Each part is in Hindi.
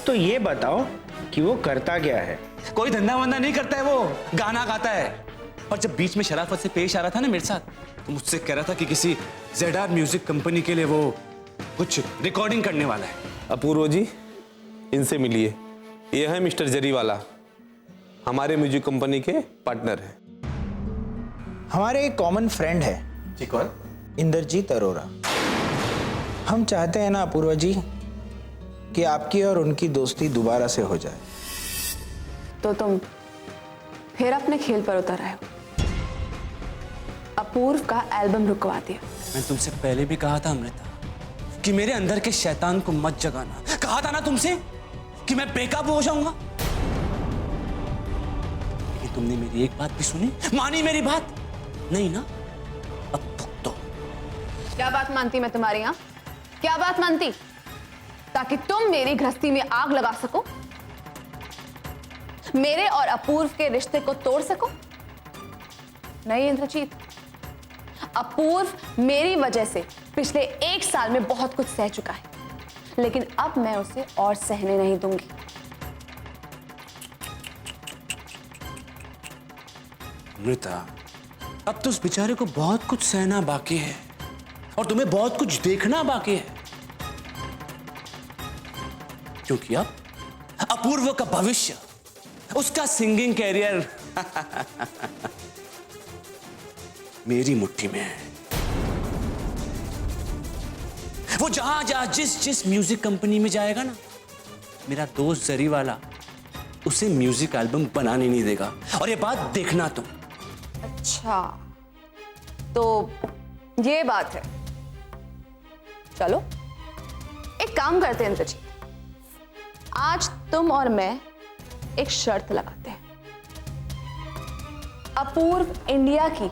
तो ये बताओ कि वो करता क्या है? कोई धंधा वंदा नहीं करता है, वो गाना गाता है। और जब बीच में शराफत से पेश आ रहा था ना मेरे साथ, तो मुझसे कह रहा था कि किसी ZR म्यूजिक कंपनी के लिए वो कुछ रिकॉर्डिंग करने वाला है। अपूर्व जी, इनसे मिलिए। ये है मिस्टर जरीवाला, हमारे म्यूजिक कंपनी के पार्टनर हैं। हमारे एक कॉमन फ्रेंड है। जी कौन? इंद्रजीत अरोरा। हम चाहते हैं ना अपूर्वा जी कि आपकी और उनकी दोस्ती दोबारा से हो जाए। तो तुम फिर अपने खेल पर उतर आए हो। अपूर्व का एल्बम रुकवा दिया। मैं तुमसे पहले भी कहा था अमृता कि मेरे अंदर के शैतान को मत जगाना। कहा था ना तुमसे कि मैं बेकाबू हो जाऊंगा, लेकिन तुमने मेरी एक बात भी सुनी, मानी मेरी बात नहीं ना? अब भुगतो। क्या बात मानती मैं तुम्हारी? यहाँ क्या बात मानती ताकि तुम मेरी गृहस्थी में आग लगा सको, मेरे और अपूर्व के रिश्ते को तोड़ सको? नहीं इंद्रजीत, अपूर्व मेरी वजह से पिछले 1 साल में बहुत कुछ सह चुका है, लेकिन अब मैं उसे और सहने नहीं दूंगी। अमृता, अब तो उस बेचारे को बहुत कुछ सहना बाकी है और तुम्हें बहुत कुछ देखना बाकी है, क्योंकि अब अपूर्व का भविष्य, उसका सिंगिंग कैरियर मेरी मुट्ठी में है। वो जहां जहां जिस म्यूजिक कंपनी में जाएगा ना, मेरा दोस्त जरीवाला उसे म्यूजिक एल्बम बनाने नहीं देगा। और ये बात देखना तुम। अच्छा, तो ये बात है। चलो एक काम करते हैं इंद्रजीत, आज तुम और मैं एक शर्त लगाते हैं। अपूर्व इंडिया की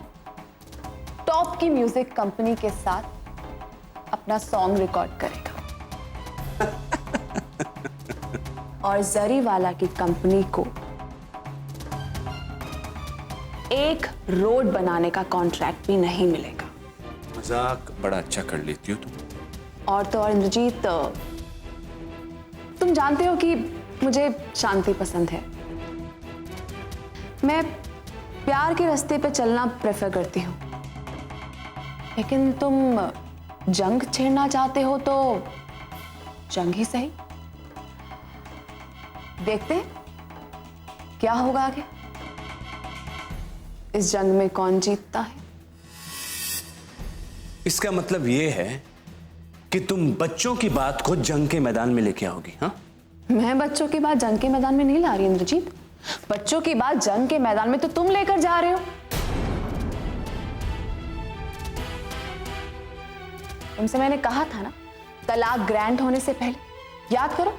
टॉप की म्यूजिक कंपनी के साथ अपना सॉन्ग रिकॉर्ड करेगा और जरीवाला की कंपनी को एक रोड बनाने का कॉन्ट्रैक्ट भी नहीं मिलेगा। मजाक बड़ा अच्छा कर लेती हो तुम। और तो और इंद्रजीत, तुम जानते हो कि मुझे शांति पसंद है। मैं प्यार के रास्ते पे चलना प्रेफर करती हूँ, लेकिन तुम जंग छेड़ना चाहते हो तो जंग ही सही। देखते हैं क्या होगा आगे, इस जंग में कौन जीतता है। इसका मतलब यह है कि तुम बच्चों की बात को जंग के मैदान में लेके आओगी? हाँ, मैं बच्चों की बात जंग के मैदान में नहीं ला रही इंद्रजीत। बच्चों की बात जंग के मैदान में तो तुम लेकर जा रहे हो। तुमसे मैंने कहा था ना, तलाक ग्रैंड होने से पहले, याद करो,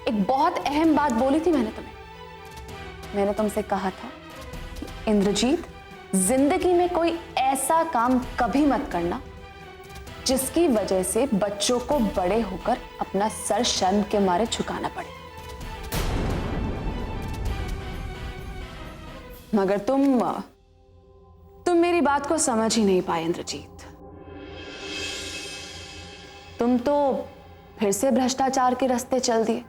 एक बहुत अहम बात बोली थी मैंने तुम्हें। मैंने तुमसे कहा था कि इंद्रजीत, जिंदगी में कोई ऐसा काम कभी मत करना जिसकी वजह से बच्चों को बड़े होकर अपना सर शर्म के मारे झुकाना पड़े। मगर तुम मेरी बात को समझ ही नहीं पाए इंद्रजीत। तुम तो फिर से भ्रष्टाचार के रास्ते चल दिए।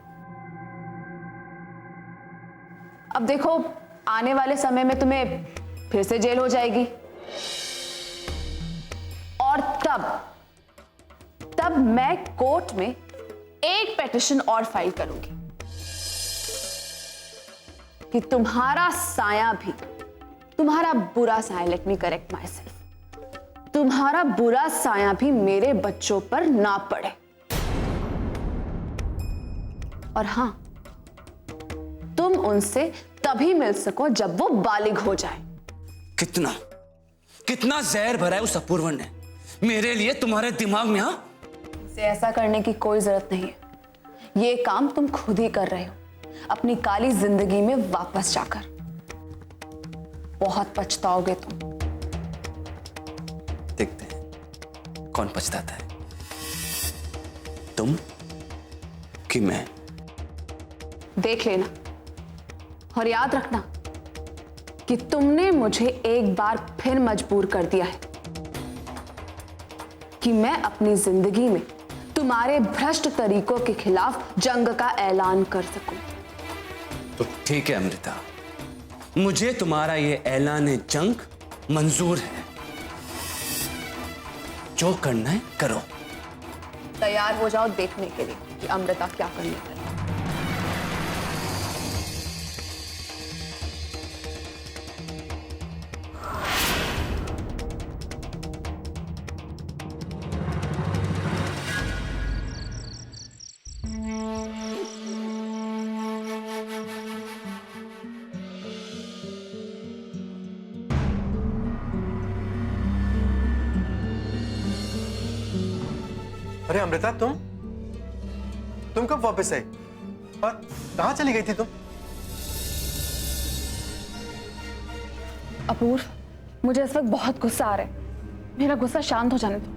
अब देखो, आने वाले समय में तुम्हें फिर से जेल हो जाएगी, और तब मैं कोर्ट में एक पिटीशन और फाइल करूंगी कि तुम्हारा साया भी, तुम्हारा बुरा साया, let me correct my self, तुम्हारा बुरा साया भी मेरे बच्चों पर ना पड़े। और हां, तुम उनसे तभी मिल सको जब वो बालिग हो जाए। कितना जहर भरा है उस अपूर्व ने मेरे लिए तुम्हारे दिमाग में। हाँ, इसे ऐसा करने की कोई जरूरत नहीं है। ये काम तुम खुद ही कर रहे हो, अपनी काली जिंदगी में वापस जाकर। बहुत पछताओगे तुम। देखते हैं कौन पछताता है, तुम कि मैं। देख लेना, और याद रखना कि तुमने मुझे एक बार फिर मजबूर कर दिया है कि मैं अपनी जिंदगी में तुम्हारे भ्रष्ट तरीकों के खिलाफ जंग का ऐलान कर सकूं। तो ठीक है अमृता, मुझे तुम्हारा ये ऐलान जंग मंजूर है। जो करना है करो। तैयार हो जाओ देखने के लिए कि अमृता क्या करने वाली है। अरे अमृता, तुम कब वापस आई और कहां चली गई थी तुम? अपूर्व, मुझे इस वक्त बहुत गुस्सा आ रहा है। मेरा गुस्सा शांत हो जाने दो।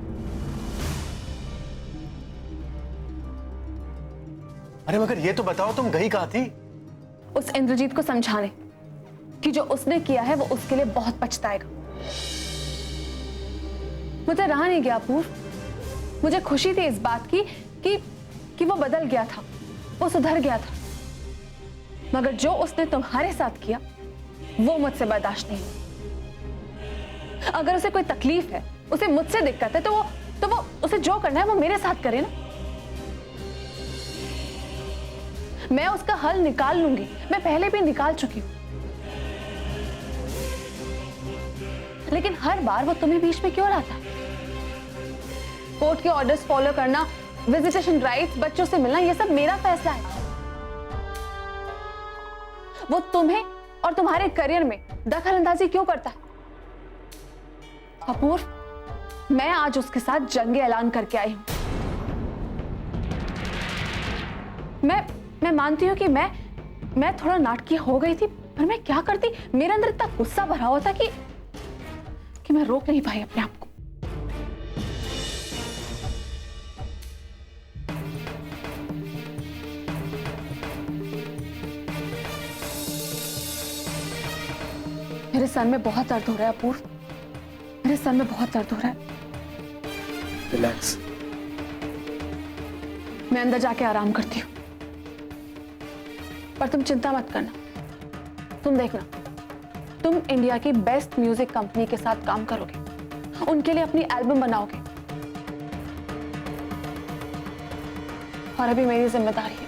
अरे मगर ये तो बताओ, तुम गई कहां थी? उस इंद्रजीत को समझाने कि जो उसने किया है वो उसके लिए बहुत पछताएगा। मुझे रहा नहीं गया अपूर्व। मुझे खुशी थी इस बात की कि वो बदल गया था, वो सुधर गया था। मगर जो उसने तुम्हारे साथ किया वो मुझसे बर्दाश्त नहीं। अगर उसे कोई तकलीफ है, उसे मुझसे दिक्कत है, तो वो उसे जो करना है वो मेरे साथ करे ना। मैं उसका हल निकाल लूंगी। मैं पहले भी निकाल चुकी हूं। लेकिन हर बार वो तुम्हें बीच में क्यों लाता? कोर्ट के ऑर्डर्स फॉलो करना, विजिटेशन राइट्स, बच्चों से मिलना, ये सब मेरा फैसला है। वो तुम्हें और तुम्हारे करियर में दखल अंदाजी क्यों करता है? अपूर्व, मैं आज उसके साथ जंग ऐलान करके आई हूं। मैं मानती हूं कि मैं थोड़ा नाटकीय हो गई थी, पर मैं क्या करती? मेरे अंदर इतना गुस्सा भरा हुआ था कि मैं रोक नहीं पाई अपने आप को। मेरे सर में बहुत दर्द हो रहा है अपूर्व। मेरे सर में बहुत दर्द हो रहा है। रिलैक्स। मैं अंदर जाके आराम करती हूँ। पर तुम चिंता मत करना। तुम देखना, तुम इंडिया की बेस्ट म्यूजिक कंपनी के साथ काम करोगे, उनके लिए अपनी एल्बम बनाओगे। और अभी मेरी जिम्मेदारी है।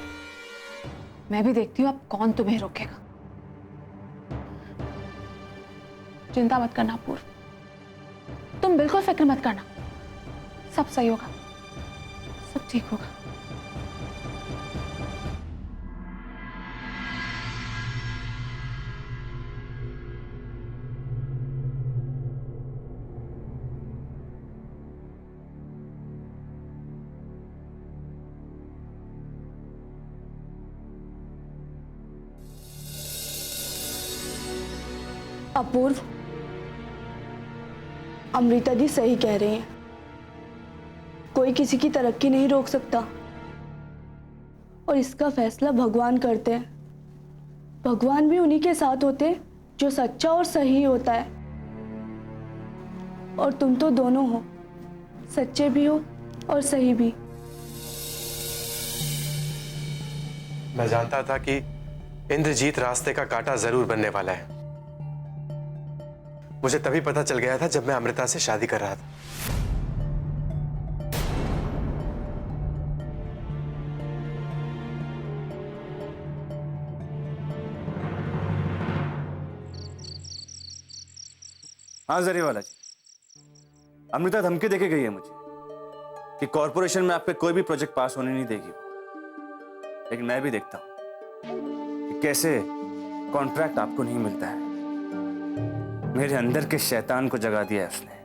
मैं भी देखती हूँ अब कौन तुम्हें रोकेगा। चिंता मत करना अपूर्व, तुम बिल्कुल फिक्र मत करना। सब सही होगा, सब ठीक होगा। अपूर्व, अमृता जी सही कह रही हैं। कोई किसी की तरक्की नहीं रोक सकता और इसका फैसला भगवान करते हैं। भगवान भी उन्हीं के साथ होते हैं जो सच्चा और सही होता है। और तुम तो दोनों हो, सच्चे भी हो और सही भी। मैं जानता था कि इंद्रजीत रास्ते का कांटा जरूर बनने वाला है। मुझे तभी पता चल गया था जब मैं अमृता से शादी कर रहा था। हाँ जरीवाला जी, अमृता धमकी देके गई है मुझे कि कॉर्पोरेशन में आप पे कोई भी प्रोजेक्ट पास होने नहीं देगी वो। लेकिन मैं भी देखता हूं कि कैसे कॉन्ट्रैक्ट आपको नहीं मिलता है। मेरे अंदर के शैतान को जगा दिया है उसने।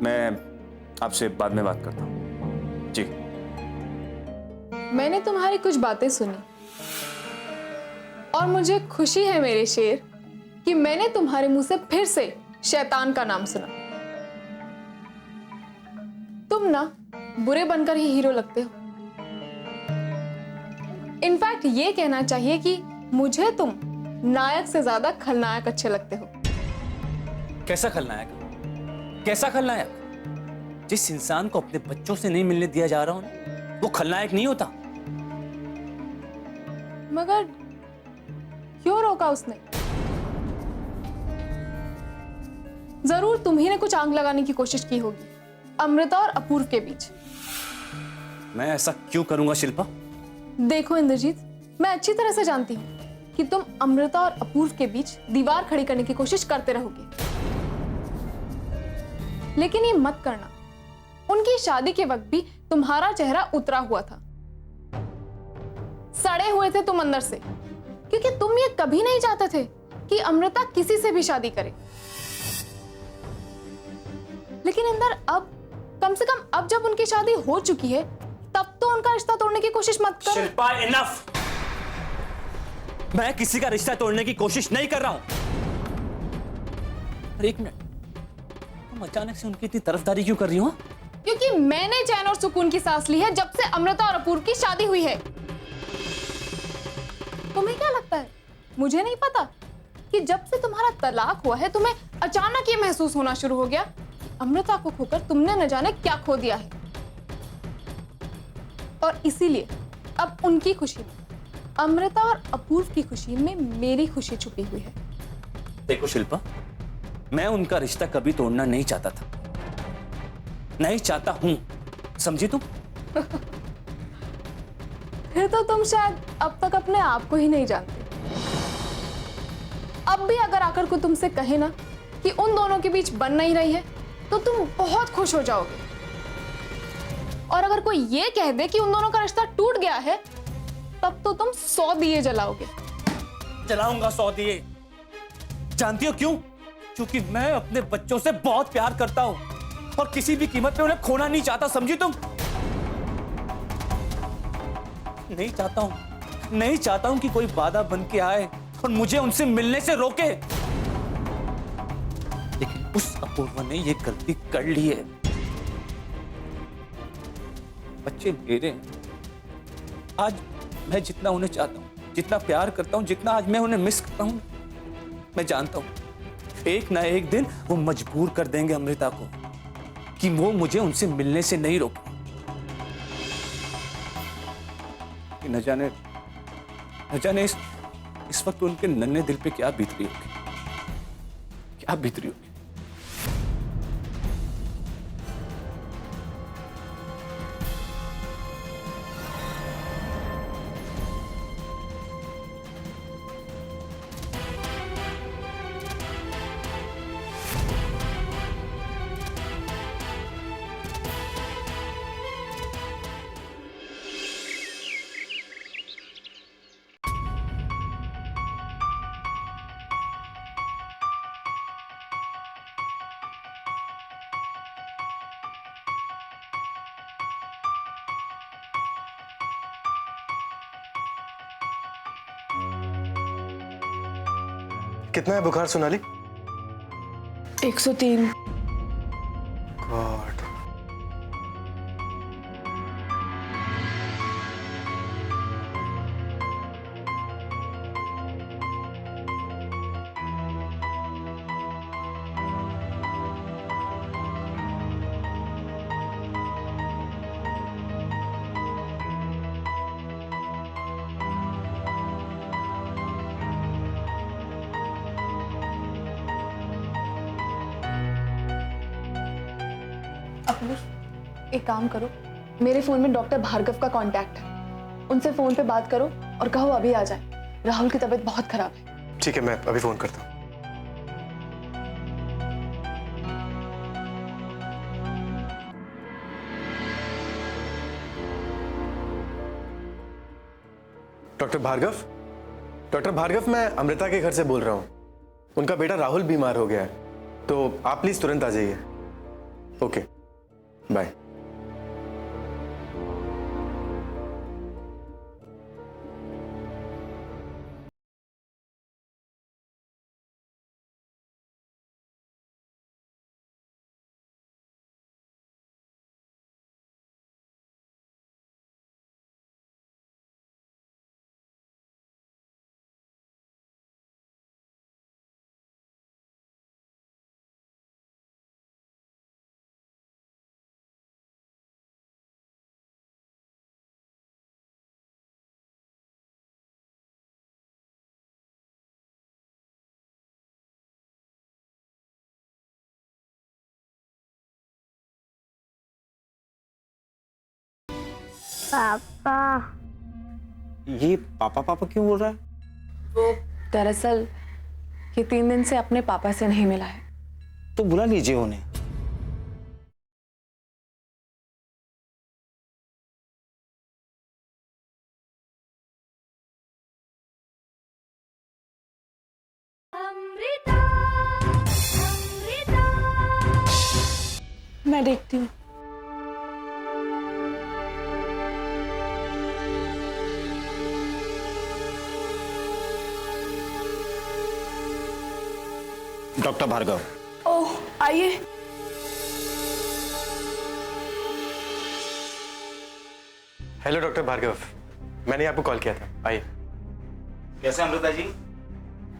मैं आपसे बाद में बात करता हूं। जी। मैंने तुम्हारी कुछ बातें सुनी और मुझे खुशी है मेरे शेर कि मैंने तुम्हारे मुंह से फिर से शैतान का नाम सुना। तुम ना बुरे बनकर ही हीरो लगते हो। इनफैक्ट ये कहना चाहिए कि मुझे तुम नायक से ज्यादा खलनायक अच्छे लगते हो। कैसा खलनायक? कैसा खलनायक? जिस इंसान को अपने बच्चों से नहीं मिलने दिया जा रहा हो ना, वो खलनायक नहीं होता। मगर क्यों रोका उसने? जरूर तुम्ही ने कुछ आग लगाने की कोशिश की होगी अमृता और अपूर्व के बीच। मैं ऐसा क्यों करूंगा शिल्पा? देखो इंद्रजीत, मैं अच्छी तरह से जानती हूँ कि तुम अमृता और अपूर्व के बीच दीवार खड़ी करने की कोशिश करते रहोगे, लेकिन ये मत करना। उनकी शादी के वक्त भी तुम्हारा चेहरा उतरा हुआ था, सड़े हुए थे तुम अंदर से, क्योंकि तुम ये कभी नहीं चाहते थे कि अमृता किसी से भी शादी करे। लेकिन इंदर, अब कम से कम अब जब उनकी शादी हो चुकी है, तब तो उनका रिश्ता तोड़ने की कोशिश मत करो। शिल्पा, इनफ। मैं किसी का रिश्ता तोड़ने की कोशिश नहीं कर रहा हूं। और एक मिनट, तुम अचानक से उनकी इतनी तरफदारी क्यों कर रही हो? क्योंकि मैंने चैन और सुकून की सांस ली है जब से अमृता और अपूर्व की शादी हुई है। तुम्हें क्या लगता है मुझे नहीं पता कि जब से तुम्हारा तलाक हुआ है, तुम्हें अचानक ये महसूस होना शुरू हो गया, अमृता को खोकर तुमने न जाने क्या खो दिया है। और इसीलिए अब उनकी खुशी में, अमृता और अपूर्व की खुशी में मेरी खुशी छुपी हुई है। देखो शिल्पा, मैं उनका रिश्ता कभी तोड़ना नहीं चाहता था, नहीं चाहता हूं, समझी तुम? फिर तो तुम शायद अब तक अपने आप को ही नहीं जानते। अब भी अगर आकर को तुमसे कहे ना कि उन दोनों के बीच बन नहीं रही है, तो तुम बहुत खुश हो जाओगे। और अगर कोई ये कह दे कि उन दोनों का रिश्ता टूट गया है, तब तो तुम 100 दिए जलाओगे। जलाऊंगा 100 दिए। जानती हो क्यों? क्योंकि मैं अपने बच्चों से बहुत प्यार करता हूं और किसी भी कीमत पे उन्हें खोना नहीं चाहता, समझी तुम? नहीं चाहता हूं कि कोई बाधा बन के आए और मुझे उनसे मिलने से रोके। लेकिन उस अपूर्वा ने यह गलती कर ली है। बच्चे मेरे हैं। आज मैं जितना उन्हें चाहता हूं, जितना प्यार करता हूं, जितना आज मैं उन्हें मिस करता हूं, मैं जानता हूं एक ना एक दिन वो मजबूर कर देंगे अमृता को कि वो मुझे उनसे मिलने से नहीं रोके। न जाने इस वक्त उनके नन्हे दिल पे क्या बीत रही होगी, क्या बीत रही होगी। कितना है बुखार सोनाली? 103। गॉड। अपूर्व, एक काम करो, मेरे फोन में डॉक्टर भार्गव का कांटेक्ट है, उनसे फोन पे बात करो और कहो अभी आ जाए। राहुल की तबीयत बहुत खराब है। ठीक है, मैं अभी फोन करता हूँ। डॉक्टर भार्गव? डॉक्टर भार्गव, मैं अमृता के घर से बोल रहा हूँ। उनका बेटा राहुल बीमार हो गया है, तो आप प्लीज तुरंत आ जाइए। Okay, bye. पापा। ये पापा पापा क्यों बोल रहा है? वो दरअसल ये 3 दिन से अपने पापा से नहीं मिला है। तो बुला लीजिए उन्हें। मैं देखती हूँ। डॉक्टर भार्गव। ओह, आइए। हेलो डॉक्टर भार्गव, मैंने आपको कॉल किया था, आइए। कैसे अमृता जी?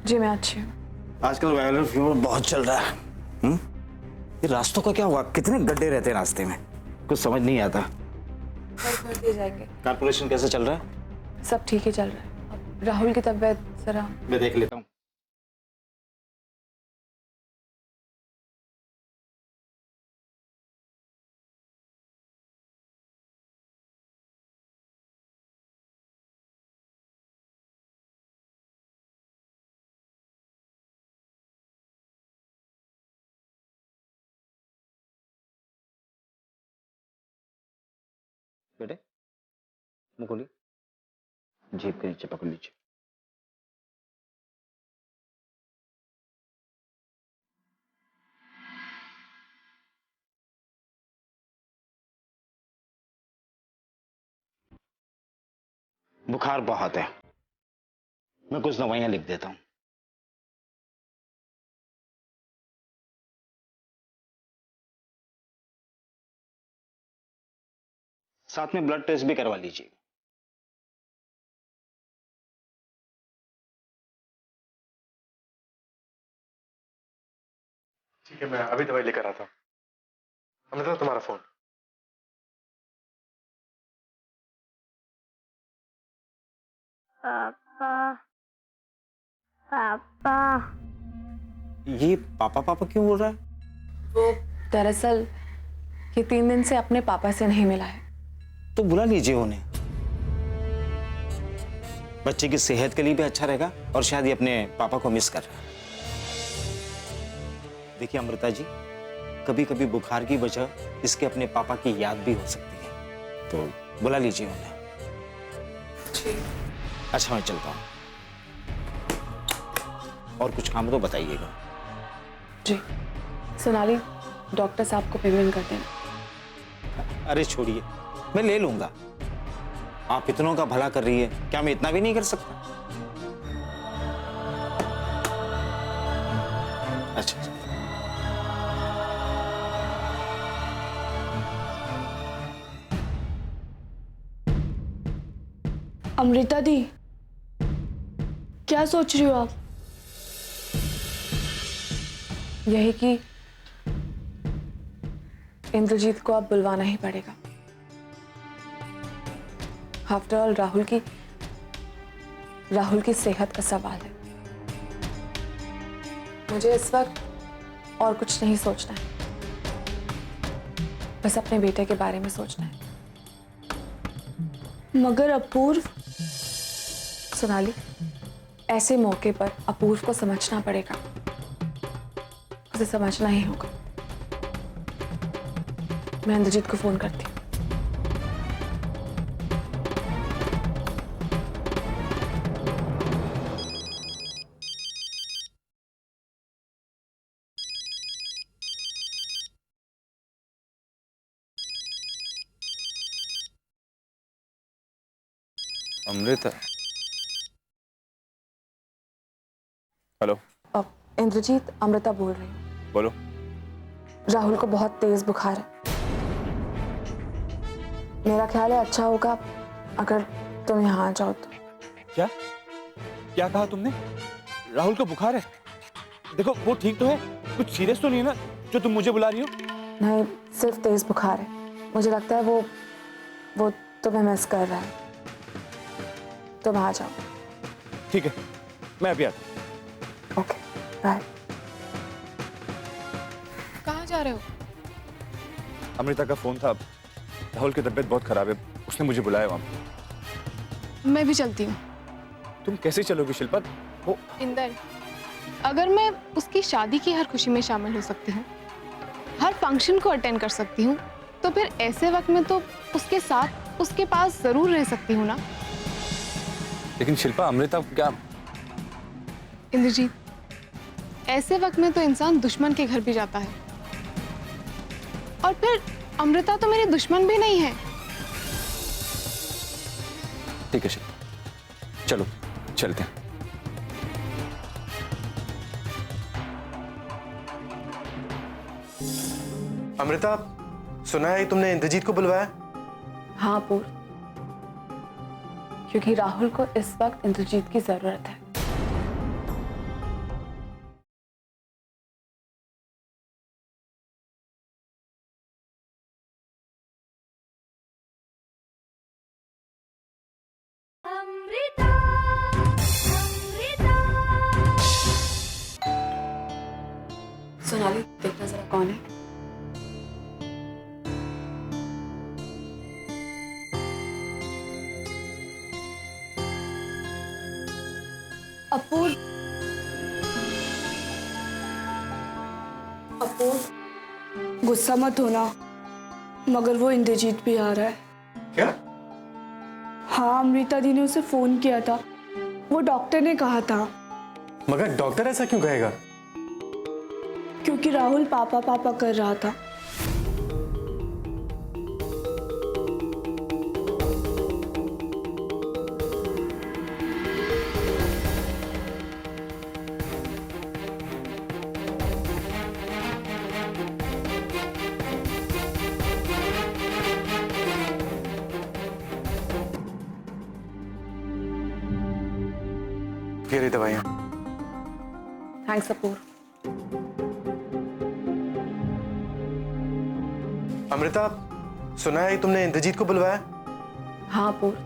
जी मैं अच्छी हूँ। आजकल वायरल फीवर बहुत चल रहा है। ये रास्तों का क्या हुआ? कितने गड्ढे रहते हैं रास्ते में, कुछ समझ नहीं आता। भर दिए जाएंगे। कारपोरेशन कैसे चल रहा है? सब ठीक ही चल रहा है। अब राहुल की तबीयत जरा। मैं देख लेता हूँ। बेटे मुंह खोलिए, जीभ के नीचे पकड़ लीजिए। बुखार बहुत है, मैं कुछ दवाइयां लिख देता हूं। साथ में ब्लड टेस्ट भी करवा लीजिए। ठीक है, मैं अभी दवाई लेकर आता हूँ। अमृता, तुम्हारा फोन। पापा। पापा। ये पापा पापा क्यों बोल रहा है? वो दरअसल ये 3 दिन से अपने पापा से नहीं मिला है। तो बुला लीजिए उन्हें। बच्चे की सेहत के लिए भी अच्छा रहेगा और शायद ये अपने पापा को मिस कर रहा है। देखिए अमृता जी, कभी कभी बुखार की वजह इसके अपने पापा की याद भी हो सकती है, तो बुला लीजिए उन्हें। अच्छा मैं चलता हूँ, और कुछ काम तो बताइएगा। जी सोनाली, डॉक्टर साहब को पेमेंट कर देना। अरे छोड़िए, मैं ले लूंगा। आप इतनों का भला कर रही है, क्या मैं इतना भी नहीं कर सकता? अच्छा अमृता दी, क्या सोच रही हो आप? यही कि इंद्रजीत को अब बुलवाना ही पड़ेगा। आफ्टर ऑल राहुल की सेहत का सवाल है। मुझे इस वक्त और कुछ नहीं सोचना है, बस अपने बेटे के बारे में सोचना है। मगर अपूर्व। सोनाली, ऐसे मौके पर अपूर्व को समझना पड़ेगा, उसे समझना ही होगा। मैं इंद्रजीत को फोन करती हूँ। अमृता। हेलो। अब इंद्रजीत, अमृता बोल रही हूँ। बोलो। राहुल को बहुत तेज बुखार है। मेरा ख्याल है अच्छा होगा अगर तुम यहाँ आ जाओ तो। क्या क्या कहा तुमने? राहुल को बुखार है? देखो वो ठीक तो है, कुछ सीरियस तो नहीं है ना जो तुम मुझे बुला रही हो? नहीं, सिर्फ तेज बुखार है। मुझे लगता है वो तुम्हें मिस कर रहा है। तुम आ जाओ। ठीक है, मैं अभी आता हूँ। Okay, bye. कहाँ जा रहे हो? अमृता का फोन था, राहुल की तबीयत बहुत खराब है, उसने मुझे बुलाया वहां पे। मैं भी चलती हूँ। तुम कैसे चलोगी शिल्पा? वो इंदर, अगर मैं उसकी शादी की हर खुशी में शामिल हो सकती हूँ, हर फंक्शन को अटेंड कर सकती हूँ, तो फिर ऐसे वक्त में तो उसके साथ उसके पास जरूर रह सकती हूँ ना। लेकिन शिल्पा, अमृता क्या? इंद्रजीत, ऐसे वक्त में तो इंसान दुश्मन के घर भी जाता है, और फिर अमृता तो मेरी दुश्मन भी नहीं है। ठीक है शिल्पा, चलो चलते हैं। अमृता, सुना है तुमने इंद्रजीत को बुलवाया? हाँ पूर्व, क्योंकि राहुल को इस वक्त इंद्रजीत की जरूरत है। सोनाली, देखना जरा कौन है। अपूर्व, अपूर्व, गुस्सा मत होना, मगर वो इंद्रजीत भी आ रहा है। क्या? हाँ, अमृता दी ने उसे फोन किया था, वो डॉक्टर ने कहा था। मगर डॉक्टर ऐसा क्यों कहेगा? क्योंकि राहुल पापा पापा कर रहा था। ये रही दवाइयाँ। थैंक्स अपूर्व। अमृता, सुना है तुमने इंद्रजीत को बुलवाया? हाँ पूर्व,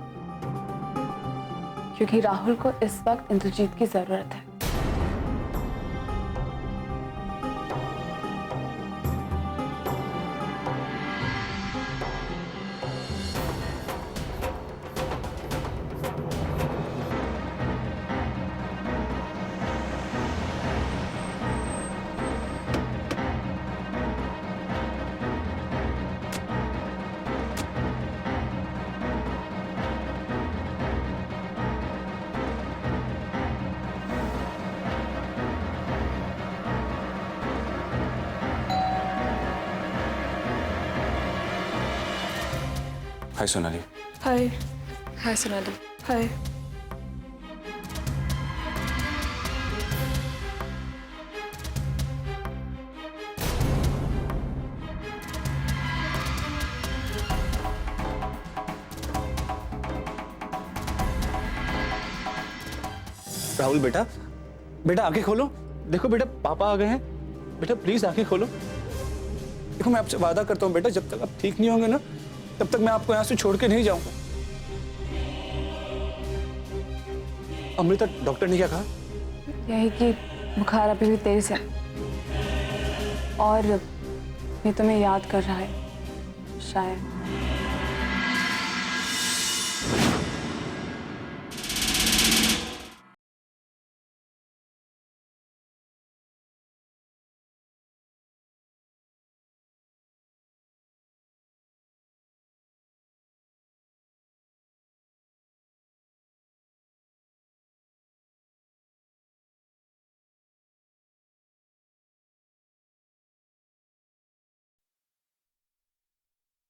क्योंकि राहुल को इस वक्त इंद्रजीत की जरूरत है। हाय सोनाली। हाय। हाय सोनाली। हाय। राहुल बेटा, बेटा आंखें खोलो। देखो बेटा, पापा आ गए हैं। बेटा प्लीज आंखें खोलो। देखो मैं आपसे वादा करता हूँ बेटा, जब तक आप ठीक नहीं होंगे ना, तब तक मैं आपको यहाँ से छोड़ के नहीं जाऊंगा। अमृता, डॉक्टर ने क्या कहा? यही कि बुखार अभी भी तेज है और ये तुम्हें याद कर रहा है शायद।